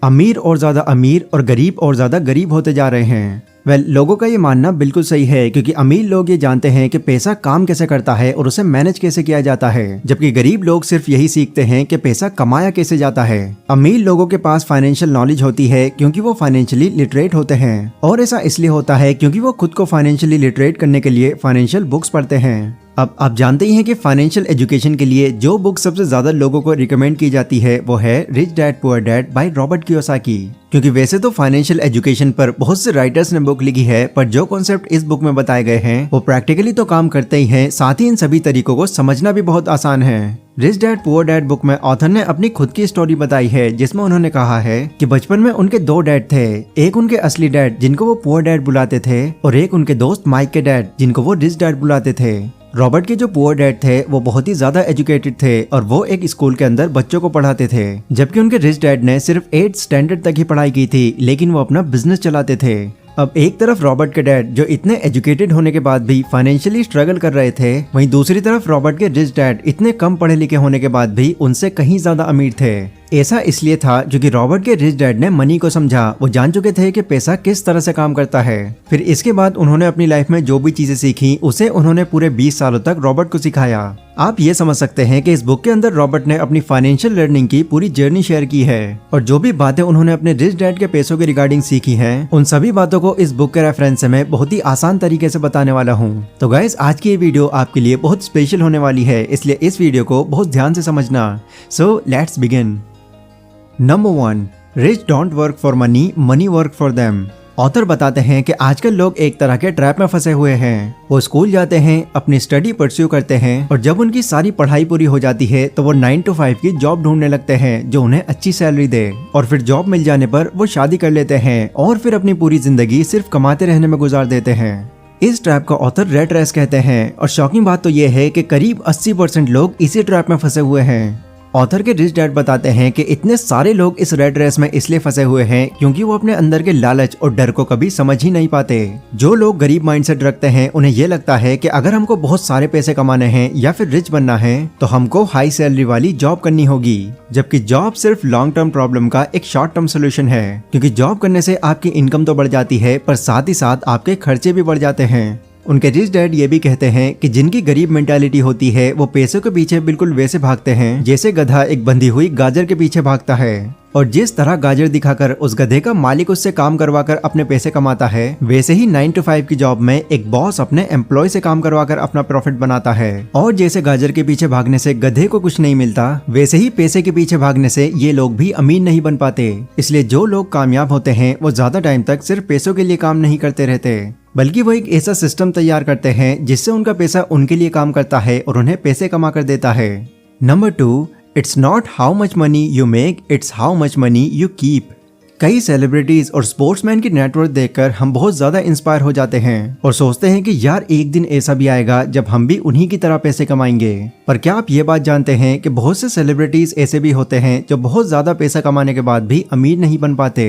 अमीर और ज्यादा अमीर और गरीब और ज्यादा गरीब होते जा रहे हैं। लोगों का ये मानना बिल्कुल सही है, क्योंकि अमीर लोग ये जानते हैं कि पैसा काम कैसे करता है और उसे मैनेज कैसे किया जाता है, जबकि गरीब लोग सिर्फ यही सीखते हैं कि पैसा कमाया कैसे जाता है। अमीर लोगों के पास फाइनेंशियल नॉलेज होती है क्योंकि वो फाइनेंशियली लिटरेट होते हैं, और ऐसा इसलिए होता है क्योंकि वो खुद को फाइनेंशियली लिटरेट करने के लिए फाइनेंशियल बुक्स पढ़ते हैं। अब आप जानते ही हैं कि फाइनेंशियल एजुकेशन के लिए जो बुक सबसे ज्यादा लोगों को रिकमेंड की जाती है वो है rich dad poor dad by Robert Kiyosaki. क्योंकि वैसे तो फाइनेंशियल एजुकेशन पर बहुत से राइटर्स ने बुक लिखी है, पर जो कॉन्सेप्ट इस बुक में बताए गए हैं वो प्रैक्टिकली तो काम करते ही हैं, साथ ही इन सभी तरीकों को समझना भी बहुत आसान है। Rich dad poor dad book में ऑथर ने अपनी खुद की स्टोरी बताई है, जिसमें उन्होंने कहा है कि बचपन में उनके 2 डैड थे। एक उनके असली डैड जिनको वो पुअर डैड बुलाते थे, और एक उनके दोस्त माइक के डैड जिनको वो रिच डैड बुलाते थे। रॉबर्ट के जो पुअर डैड थे वो बहुत ही ज्यादा एजुकेटेड थे और वो एक स्कूल के अंदर बच्चों को पढ़ाते थे, जबकि उनके रिच डैड ने सिर्फ 8th स्टैंडर्ड तक ही पढ़ाई की थी, लेकिन वो अपना बिजनेस चलाते थे। अब एक तरफ रॉबर्ट के डैड जो इतने एजुकेटेड होने के बाद भी फाइनेंशियली स्ट्रगल कर रहे थे, वहीं दूसरी तरफ रॉबर्ट के रिच डैड इतने कम पढ़े लिखे होने के बाद भी उनसे कहीं ज्यादा अमीर थे। ऐसा इसलिए था क्योंकि रॉबर्ट के रिच डैड ने मनी को समझा, वो जान चुके थे कि पैसा किस तरह से काम करता है। फिर इसके बाद उन्होंने अपनी लाइफ में जो भी चीजें सीखी उसे उन्होंने पूरे 20 सालों तक रॉबर्ट को सिखाया। आप ये समझ सकते हैं कि इस बुक के अंदर रॉबर्ट ने अपनी फाइनेंशियल लर्निंग की पूरी जर्नी शेयर की है, और जो भी बातें उन्होंने अपने रिच डैड के पैसों के रिगार्डिंग सीखी हैं, उन सभी बातों को इस बुक के रेफरेंस से मैं बहुत ही आसान तरीके से बताने वाला हूँ। तो गाइस, आज की ये वीडियो आपके लिए बहुत स्पेशल होने वाली है, इसलिए इस वीडियो को बहुत ध्यान से समझना। So let's begin. Number 1, rich don't work for money, money work for them. Author बताते हैं कि आजकल लोग एक तरह के ट्रैप में फंसे हुए हैं। वो स्कूल जाते हैं, अपनी स्टडी परस्यू करते हैं, और जब उनकी सारी पढ़ाई पूरी हो जाती है तो वो 9 to 5 की जॉब ढूंढने लगते हैं जो उन्हें अच्छी सैलरी दे, और फिर जॉब मिल जाने पर वो शादी कर लेते हैं और फिर अपनी पूरी जिंदगी सिर्फ कमाते रहने में गुजार देते हैं। इस ट्रैप का ऑथर रेट रेस कहते हैं, और शॉकिंग बात तो ये है कि करीब 80% लोग इसी ट्रैप में फंसे हुए हैं। ऑथर के रिच डैड बताते हैं कि इतने सारे लोग इस रेट रेस में इसलिए फंसे हुए हैं क्योंकि वो अपने अंदर के लालच और डर को कभी समझ ही नहीं पाते। जो लोग गरीब माइंडसेट रखते हैं उन्हें ये लगता है कि अगर हमको बहुत सारे पैसे कमाने हैं या फिर रिच बनना है तो हमको हाई सैलरी वाली जॉब करनी होगी, जबकि जॉब सिर्फ लॉन्ग टर्म प्रॉब्लम का एक शॉर्ट टर्म सोल्यूशन है। क्योंकि जॉब करने से आपकी इनकम तो बढ़ जाती है, पर साथ ही साथ आपके खर्चे भी बढ़ जाते हैं। उनके रिच डैड ये भी कहते हैं कि जिनकी गरीब मेंटालिटी होती है वो पैसों के पीछे बिल्कुल वैसे भागते हैं जैसे गधा एक बंधी हुई गाजर के पीछे भागता है, और जिस तरह गाजर दिखाकर उस गधे का मालिक उससे काम करवाकर अपने पैसे कमाता है, वैसे ही 9 to 5 की जॉब में एक बॉस अपने एम्प्लॉय से काम करवाकर अपना प्रॉफिट बनाता है। और जैसे गाजर के पीछे भागने से गधे को कुछ नहीं मिलता, वैसे ही पैसे के पीछे भागने से ये लोग भी अमीर नहीं बन पाते। इसलिए जो लोग कामयाब होते हैं वो ज्यादा टाइम तक सिर्फ पैसों के लिए काम नहीं करते रहते, बल्कि वो एक ऐसा सिस्टम तैयार करते हैं जिससे उनका पैसा उनके लिए काम करता है और उन्हें पैसे कमा कर देता है। Number 2, it's not how much money you make, it's how much money you keep. कई सेलिब्रिटीज और स्पोर्ट्समैन की नेटवर्थ देखकर हम बहुत ज्यादा इंस्पायर हो जाते हैं और सोचते हैं कि यार एक दिन ऐसा भी आएगा जब हम भी उन्हीं की तरह पैसे कमाएंगे। पर क्या आप ये बात जानते हैं कि बहुत से सेलिब्रिटीज ऐसे भी होते हैं जो बहुत ज्यादा पैसा कमाने के बाद भी अमीर नहीं बन पाते।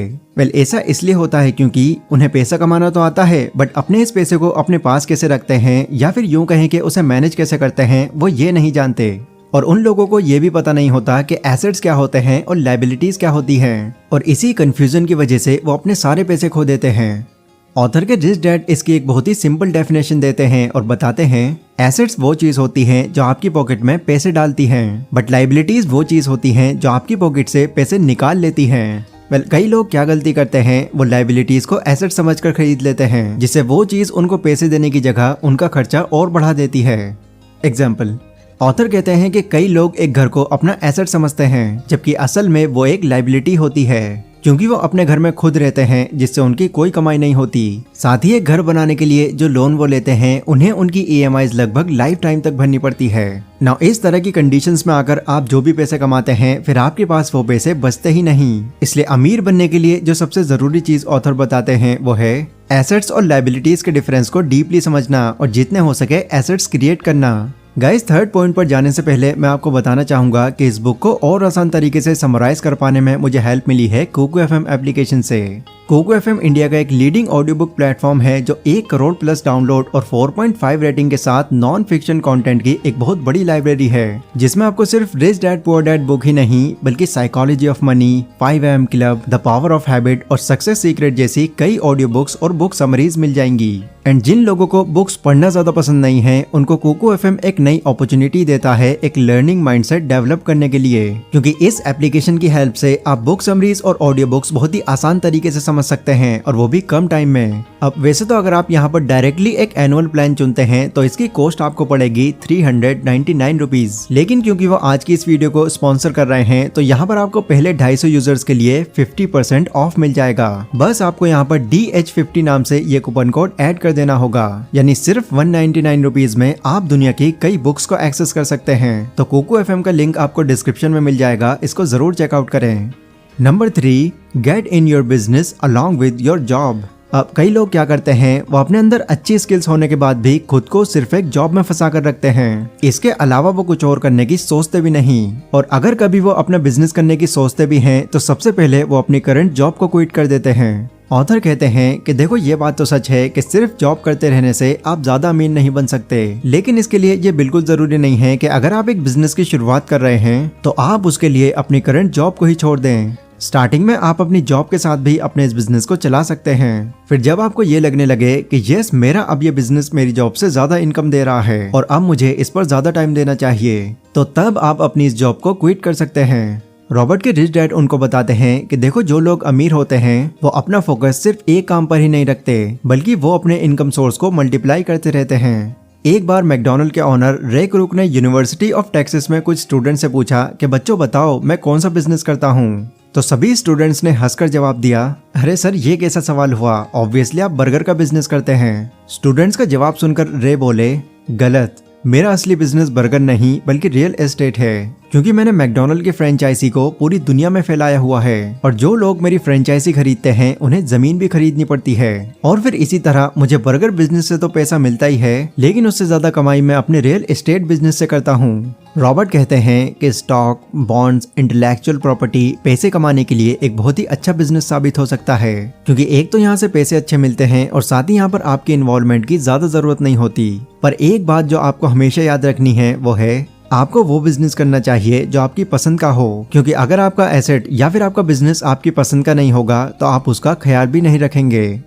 ऐसा इसलिए होता है क्योंकि उन्हें पैसा कमाना तो आता है, बट अपने इस पैसे को अपने पास कैसे रखते हैं या फिर यूं कहें कि उसे मैनेज कैसे करते हैं वो ये नहीं जानते। और उन लोगों को ये भी पता नहीं होता कि एसेट्स क्या होते हैं और लायबिलिटीज क्या होती हैं, और इसी कंफ्यूजन की वजह से वो अपने सारे पैसे खो देते हैं। ऑथर के रिच डैड इसकी एक बहुत ही सिंपल डेफिनेशन देते हैं और बताते हैं, एसेट्स वो चीज होती हैं जो आपकी पॉकेट में पैसे डालती हैं, बट लायबिलिटीज वो चीज होती हैं जो आपकी पॉकेट से पैसे निकाल लेती हैं। कई लोग क्या गलती करते हैं, वो लायबिलिटीज को एसेट समझकर खरीद लेते हैं, जिससे वो चीज उनको पैसे देने की जगह उनका खर्चा और बढ़ा देती है। एग्जाम्पल, ऑथर कहते हैं कि कई लोग एक घर को अपना एसेट समझते हैं, जबकि असल में वो एक लायबिलिटी होती है, क्योंकि वो अपने घर में खुद रहते हैं जिससे उनकी कोई कमाई नहीं होती। साथ ही एक घर बनाने के लिए जो लोन वो लेते हैं उन्हें उनकी EMIs लगभग लाइफ टाइम तक भरनी पड़ती है। नाउ इस तरह की कंडीशंस में आकर आप जो भी पैसे कमाते हैं फिर आपके पास वो पैसे बचते ही नहीं। इसलिए अमीर बनने के लिए जो सबसे जरूरी चीज ऑथर बताते हैं वो है एसेट्स और लायबिलिटीज के डिफरेंस को डीपली समझना और जितने हो सके एसेट्स क्रिएट करना। गाइस, थर्ड पॉइंट पर जाने से पहले मैं आपको बताना चाहूंगा कि इस बुक को और आसान तरीके से समराइज कर पाने में मुझे हेल्प मिली है कुकू FM एप्लीकेशन से। कोको एफएम इंडिया का एक लीडिंग ऑडियो बुक प्लेटफॉर्म है जो 1 करोड़ प्लस डाउनलोड और 4.5 रेटिंग के साथ नॉन फिक्शन कंटेंट की एक बहुत बड़ी लाइब्रेरी है, जिसमें आपको सिर्फ rich dad poor dad book ही नहीं बल्कि psychology of money, 5am club, the power of habit और सक्सेस सीक्रेट जैसी कई ऑडियो बुक्स और बुक समरीज मिल जाएंगी। एंड जिन लोगों को बुक्स पढ़ना ज्यादा पसंद नहीं है, उनको कोको एफएम एक नई अपॉर्चुनिटी देता है एक लर्निंग माइंडसेट डेवलप करने के लिए, क्योंकि इस एप्लीकेशन की हेल्प से आप बुक समरीज और ऑडियो बुक्स बहुत ही आसान तरीके से समझ सकते हैं और वो भी कम टाइम में। अब वैसे तो अगर आप यहाँ पर डायरेक्टली एक एनुअल प्लान चुनते हैं तो इसकी कॉस्ट आपको पड़ेगी 399 रुपीज, लेकिन क्योंकि वो आज की इस वीडियो को स्पॉन्सर कर रहे हैं तो यहाँ पर आपको पहले 250 यूजर्स के लिए 50% ऑफ मिल जाएगा। बस आपको यहाँ पर DH50 नाम से ये कूपन कोड ऐड कर देना होगा, यानी सिर्फ 199 रुपीज में आप दुनिया की कई बुक्स को एक्सेस कर सकते हैं। तो कोको एफएम का लिंक आपको डिस्क्रिप्शन में मिल जाएगा, इसको जरूर चेकआउट करें। Number 3, get in your business along with your job. अब कई लोग क्या करते हैं, वो अपने अंदर अच्छी स्किल्स होने के बाद भी खुद को सिर्फ एक जॉब में फंसा कर रखते हैं। इसके अलावा वो कुछ और करने की सोचते भी नहीं, और अगर कभी वो अपना बिजनेस करने की सोचते भी हैं तो सबसे पहले वो अपनी करंट जॉब को क्विट कर देते हैं। ऑथर कहते हैं कि देखो ये बात तो सच है कि सिर्फ जॉब करते रहने से आप ज्यादा अमीर नहीं बन सकते, लेकिन इसके लिए ये बिल्कुल जरूरी नहीं है कि अगर आप एक बिजनेस की शुरुआत कर रहे हैं तो आप उसके लिए अपनी करंट जॉब को ही छोड़ दें। स्टार्टिंग में आप अपनी जॉब के साथ भी अपने इस बिजनेस को चला सकते हैं। फिर जब आपको ये लगने लगे कि यस मेरा अब ये बिजनेस मेरी जॉब से ज्यादा इनकम दे रहा है और अब मुझे इस पर ज्यादा टाइम देना चाहिए, तो तब आप अपनी इस जॉब को क्विट कर सकते हैं। रॉबर्ट के रिच डैड उनको बताते हैं कि देखो जो लोग अमीर होते हैं वो अपना फोकस सिर्फ एक काम पर ही नहीं रखते, बल्कि वो अपने इनकम सोर्स को मल्टीप्लाई करते रहते हैं। एक बार मैकडॉनल्ड के ऑनर रे क्रूक ने यूनिवर्सिटी ऑफ टेक्सास में कुछ स्टूडेंट से पूछा कि बच्चों बताओ मैं कौन सा बिजनेस करता हूँ। तो सभी स्टूडेंट्स ने हंसकर जवाब दिया, अरे सर ये कैसा सवाल हुआ, ऑब्वियसली आप बर्गर का बिजनेस करते हैं। स्टूडेंट्स का जवाब सुनकर रे बोले, गलत, मेरा असली बिजनेस बर्गर नहीं बल्कि रियल एस्टेट है, क्योंकि मैंने मैकडॉनल्ड की फ्रेंचाइजी को पूरी दुनिया में फैलाया हुआ है और जो लोग मेरी फ्रेंचाइजी खरीदते हैं उन्हें जमीन भी खरीदनी पड़ती है। और फिर इसी तरह मुझे बर्गर बिजनेस से तो पैसा मिलता ही है, लेकिन उससे ज्यादा कमाई मैं अपने रियल एस्टेट बिजनेस से करता हूँ। रॉबर्ट कहते हैं कि स्टॉक, बॉन्ड्स, इंटेलेक्चुअल प्रॉपर्टी पैसे कमाने के लिए एक बहुत ही अच्छा बिजनेस साबित हो सकता है, क्योंकि एक तो यहाँ से पैसे अच्छे मिलते हैं और साथ ही यहाँ पर आपकी इन्वॉल्वमेंट की ज्यादा जरूरत नहीं होती। पर एक बात जो आपको हमेशा याद रखनी है वो है आपको वो बिजनेस करना चाहिए जो आपकी पसंद का हो, क्योंकि अगर आपका एसेट या फिर आपका बिजनेस आपकी पसंद का नहीं होगा तो आप उसका ख्याल भी नहीं रखेंगे।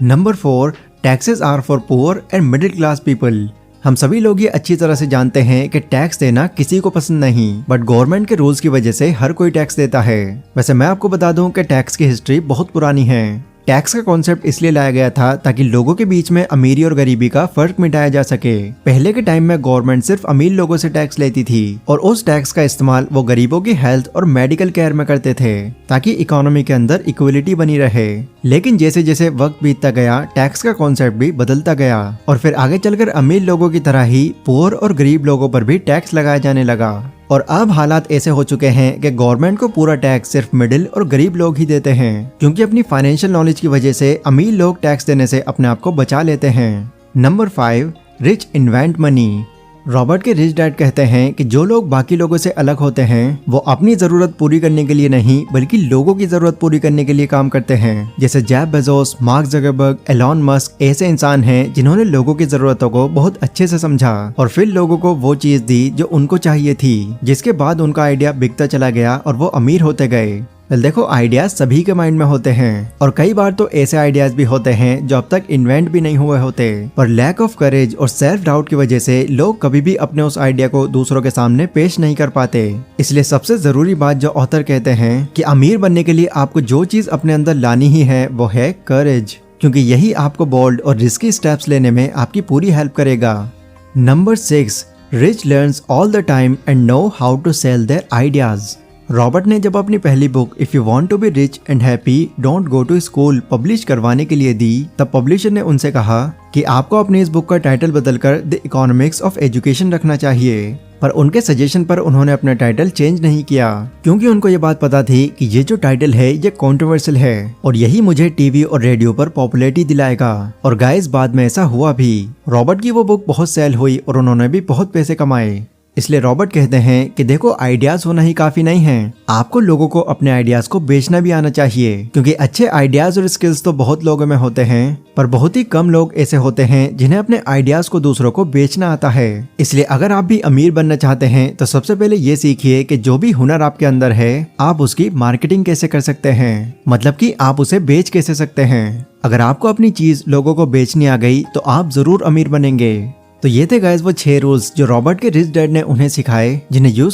Number 4, taxes are for poor and middle class people. हम सभी लोग ये अच्छी तरह से जानते हैं कि टैक्स देना किसी को पसंद नहीं, बट गवर्नमेंट के रूल्स की वजह से हर कोई टैक्स देता है। वैसे मैं आपको बता दूं कि टैक्स की हिस्ट्री बहुत पुरानी है। टैक्स का कॉन्सेप्ट इसलिए लाया गया था ताकि लोगों के बीच में अमीरी और गरीबी का फर्क मिटाया जा सके। पहले के टाइम में गवर्नमेंट सिर्फ अमीर लोगों से टैक्स लेती थी और उस टैक्स का इस्तेमाल वो गरीबों की हेल्थ और मेडिकल केयर में करते थे ताकि इकोनॉमी के अंदर इक्वलिटी बनी रहे। लेकिन जैसे जैसे वक्त बीतता गया टैक्स का कॉन्सेप्ट भी बदलता गया और फिर आगे चलकर अमीर लोगों की तरह ही पुअर और गरीब लोगों पर भी टैक्स लगाया जाने लगा। और अब हालात ऐसे हो चुके हैं कि गवर्नमेंट को पूरा टैक्स सिर्फ मिडिल और गरीब लोग ही देते हैं, क्योंकि अपनी फाइनेंशियल नॉलेज की वजह से अमीर लोग टैक्स देने से अपने आप को बचा लेते हैं। Number 5, rich invent money. Robert के रिच डैड कहते हैं कि जो लोग बाकी लोगों से अलग होते हैं वो अपनी जरूरत पूरी करने के लिए नहीं बल्कि लोगों की जरूरत पूरी करने के लिए काम करते हैं। जैसे Jeff Bezos, mark Zuckerberg, Elon Musk ऐसे इंसान हैं जिन्होंने लोगों की जरूरतों को बहुत अच्छे से समझा और फिर लोगों को वो चीज दी जो उनको चाहिए थी, जिसके बाद उनका आइडिया बिकता चला गया और वो अमीर होते गए। देखो आइडियाज सभी के माइंड में होते हैं और कई बार तो ऐसे आइडियाज भी होते हैं जो अब तक इन्वेंट भी नहीं हुए होते, पर लैक ऑफ करेज और सेल्फ डाउट की वजह से लोग कभी भी अपने उस आइडिया को दूसरों के सामने पेश नहीं कर पाते। इसलिए सबसे जरूरी बात जो ऑथर कहते हैं कि अमीर बनने के लिए आपको जो चीज अपने अंदर लानी ही है वो है करेज, क्योंकि यही आपको बोल्ड और रिस्की स्टेप्स लेने में आपकी पूरी हेल्प करेगा। Number 6, rich learns all the time and know how to sell their ideas. Robert ने जब अपनी पहली book if you want to be rich and happy don't go to school publish करवाने के लिए दी, तब पब्लिशर ने उनसे कहा कि आपको अपनी इस बुक का टाइटल बदलकर द इकोनॉमिक्स ऑफ एजुकेशन रखना चाहिए। पर उनके सजेशन पर उन्होंने अपना टाइटल चेंज नहीं किया, क्योंकि उनको ये बात पता थी कि ये जो टाइटल है ये कंट्रोवर्शियल है और यही मुझे टीवी और रेडियो पर पॉपुलैरिटी दिलाएगा। और गाइस बाद में ऐसा हुआ भी। रॉबर्ट की वो बुक बहुत सेल हुई और उन्होंने भी बहुत पैसे कमाए। इसलिए रॉबर्ट कहते हैं कि देखो, आइडियाज होना ही काफी नहीं है, आपको लोगों को अपने आइडियाज को बेचना भी आना चाहिए। क्योंकि अच्छे आइडियाज और स्किल्स तो बहुत लोगों में होते हैं, पर बहुत ही कम लोग ऐसे होते हैं जिन्हें अपने आइडियाज को दूसरों को बेचना आता है। इसलिए अगर आप भी अमीर बनना चाहते हैं तो सबसे पहले ये सीखिए कि जो भी हुनर आपके अंदर है, आप उसकी मार्केटिंग कैसे कर सकते हैं, मतलब कि आप उसे बेच कैसे सकते हैं। अगर आपको अपनी चीज लोगों को बेचनी आ गई तो आप जरूर अमीर बनेंगे। तो ये थे गाइस वो 6 रूल्स जो रॉबर्ट के रिच डैड ने उन्हें सिखाए, जिन्हें यूज